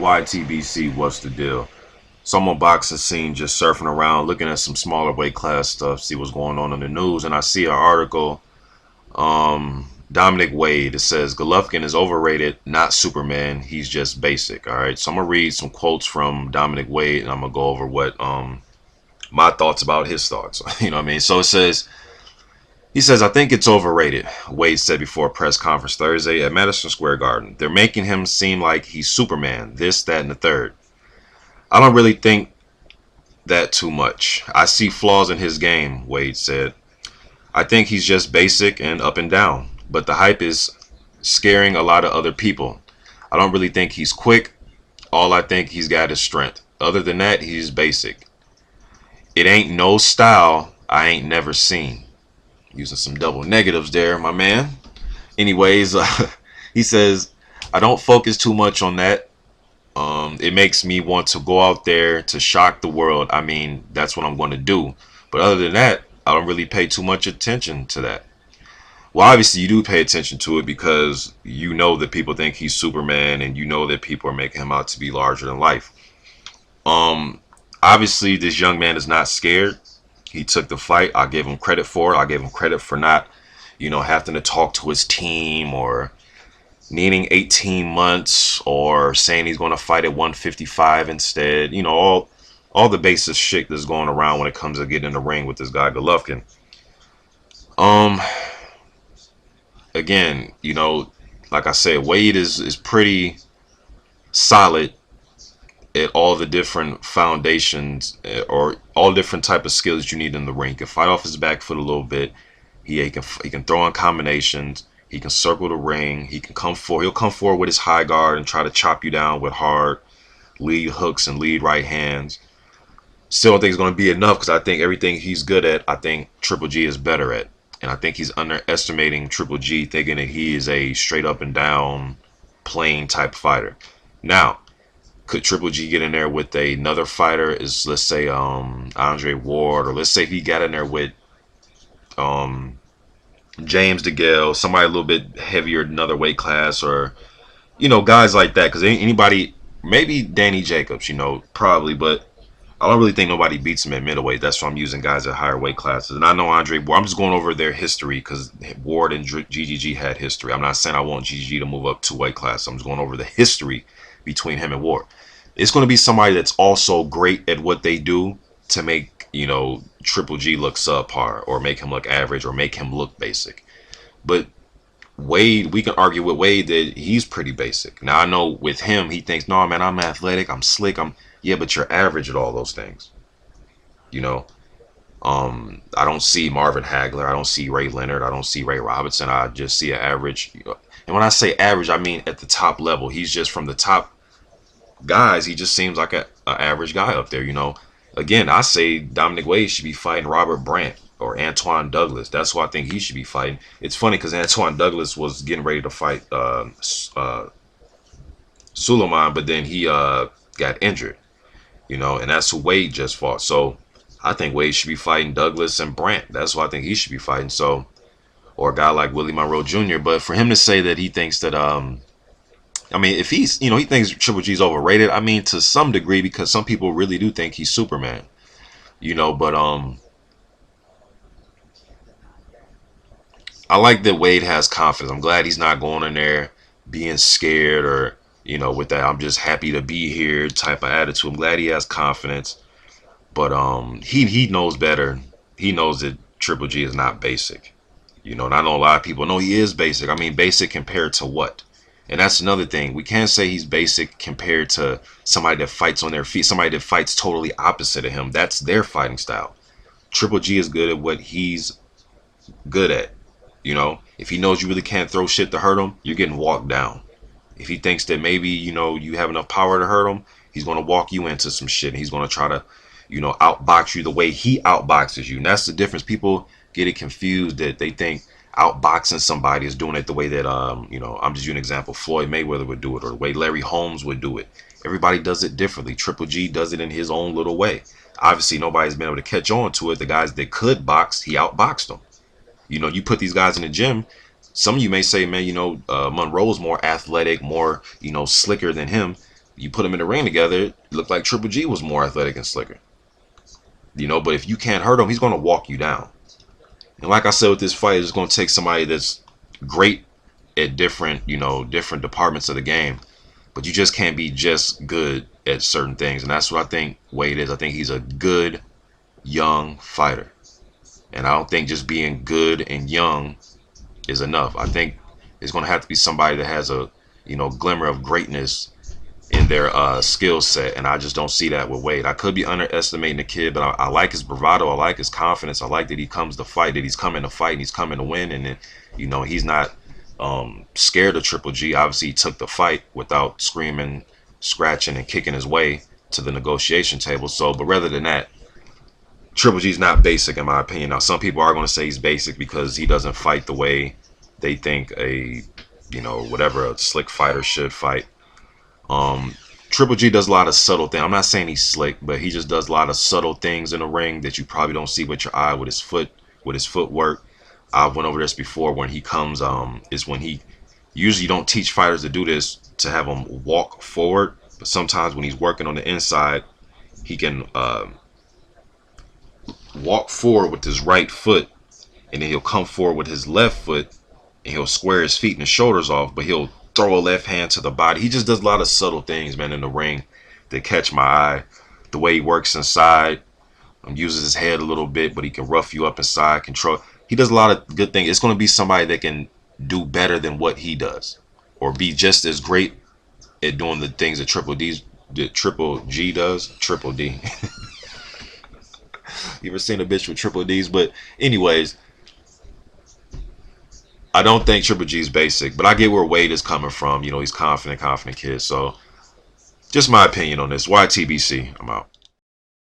YTBC, what's the deal? So I'm on boxing scene, just surfing around, looking at some smaller weight class stuff, see what's going on in the news, and I see an article. Dominic Wade. It says Golovkin is overrated, not Superman. He's just basic. All right. So I'm gonna read some quotes from Dominic Wade, and I'm gonna go over what my thoughts about his thoughts. You know what I mean? So it says. He says, I think it's overrated, Wade said before a press conference Thursday at Madison Square Garden. They're making him seem like he's Superman, this, that, and the third. I don't really think that too much. I see flaws in his game, Wade said. I think he's just basic and up and down, but the hype is scaring a lot of other people. I don't really think he's quick. All I think he's got is strength. Other than that, he's basic. It ain't no style I ain't never seen. Using some double negatives there, my man. Anyways, he says, I don't focus too much on that. It makes me want to go out there to shock the world. I mean, that's what I'm going to do. But other than that, I don't really pay too much attention to that. Well, obviously, you do pay attention to it because you know that people think he's Superman and you know that people are making him out to be larger than life. Obviously, this young man is not scared. He took the fight. I gave him credit for it. I gave him credit for not, having to talk to his team or needing 18 months or saying he's going to fight at 155 instead. All the basic shit that's going around when it comes to getting in the ring with this guy Golovkin. Again, like I said, Wade is pretty solid at all the different foundations or all different type of skills you need in the ring. He can fight off his back foot a little bit. He can throw in combinations. He can circle the ring. He can come forward. He'll come forward with his high guard and try to chop you down with hard lead hooks and lead right hands. Still don't think it's going to be enough because I think everything he's good at, I think Triple G is better at. And I think he's underestimating Triple G, thinking that he is a straight up and down plain type fighter. Now, could Triple G get in there with another fighter? Is, let's say, Andre Ward, or let's say if he got in there with James DeGale, somebody a little bit heavier, another weight class, or guys like that. Because anybody, maybe Danny Jacobs, probably, but I don't really think nobody beats him at middleweight. That's why I'm using guys at higher weight classes. And I know Andre Ward. I'm just going over their history because Ward and GGG had history. I'm not saying I want GGG to move up 2 weight classes. I'm just going over the history between him and Ward. It's going to be somebody that's also great at what they do to make, Triple G look subpar or make him look average or make him look basic. But Wade, we can argue with Wade that he's pretty basic. Now, I know with him, he thinks, no, man, I'm athletic, I'm slick, yeah, but you're average at all those things. I don't see Marvin Hagler. I don't see Ray Leonard. I don't see Ray Robinson. I just see an average. And when I say average, I mean at the top level. He's just from the top guys. He just seems like an average guy up there, Again, I say Dominic Wade should be fighting Robert Brandt or Antoine Douglas. That's who I think he should be fighting. It's funny because Antoine Douglas was getting ready to fight Suleiman, but then he got injured, and that's who Wade just fought. So I think Wade should be fighting Douglas and Brandt. That's who I think he should be fighting. So, or a guy like Willie Monroe Jr. But for him to say that he thinks that, if he's, he thinks Triple G's overrated, to some degree, because some people really do think he's Superman, but I like that Wade has confidence. I'm glad he's not going in there being scared or, with that I'm just happy to be here type of attitude. I'm glad he has confidence, but he knows better. He knows that Triple G is not basic, and I know a lot of people know he is basic. Basic compared to what? And that's another thing. We can't say he's basic compared to somebody that fights on their feet, somebody that fights totally opposite of him. That's their fighting style. Triple G is good at what he's good at. If he knows you really can't throw shit to hurt him, you're getting walked down. If he thinks that maybe, you have enough power to hurt him, he's going to walk you into some shit. And he's going to try to, outbox you the way he outboxes you. And that's the difference. People get it confused that they think outboxing somebody is doing it the way that, I'm just using an example, Floyd Mayweather would do it, or the way Larry Holmes would do it. Everybody does it differently. Triple G does it in his own little way. Obviously, nobody's been able to catch on to it. The guys that could box, he outboxed them. You put these guys in the gym. Some of you may say, man, Monroe's more athletic, more, slicker than him. You put them in the ring together, it looked like Triple G was more athletic and slicker. But if you can't hurt him, he's going to walk you down. And like I said with this fight, it's going to take somebody that's great at different departments of the game, but you just can't be just good at certain things. And that's what I think Wade is. I think he's a good young fighter. And I don't think just being good and young is enough. I think it's going to have to be somebody that has a glimmer of greatness in their skill set, and I just don't see that with Wade. I could be underestimating the kid, but I like his bravado. I like his confidence. I like that he comes to fight, that he's coming to fight, and he's coming to win, and then, he's not scared of Triple G. Obviously, he took the fight without screaming, scratching, and kicking his way to the negotiation table. So, but rather than that, Triple G's not basic in my opinion. Now, some people are going to say he's basic because he doesn't fight the way they think whatever a slick fighter should fight. Triple G does a lot of subtle things. I'm not saying he's slick, but he just does a lot of subtle things in the ring that you probably don't see with your eye, with his footwork. I've went over this before. When he comes, is when he usually don't teach fighters to do this, to have them walk forward. But sometimes when he's working on the inside, he can walk forward with his right foot, and then he'll come forward with his left foot, and he'll square his feet and his shoulders off, but he'll throw a left hand to the body. He just does a lot of subtle things, man, in the ring that catch my eye. The way he works inside, uses his head a little bit, but he can rough you up inside, control. He does a lot of good things. It's going to be somebody that can do better than what he does, or be just as great at doing the things that Triple G does. Triple D. You ever seen a bitch with triple D's? But anyways, I don't think Triple G's basic, but I get where Wade is coming from. He's confident kid. So just my opinion on this. YTBC. I'm out.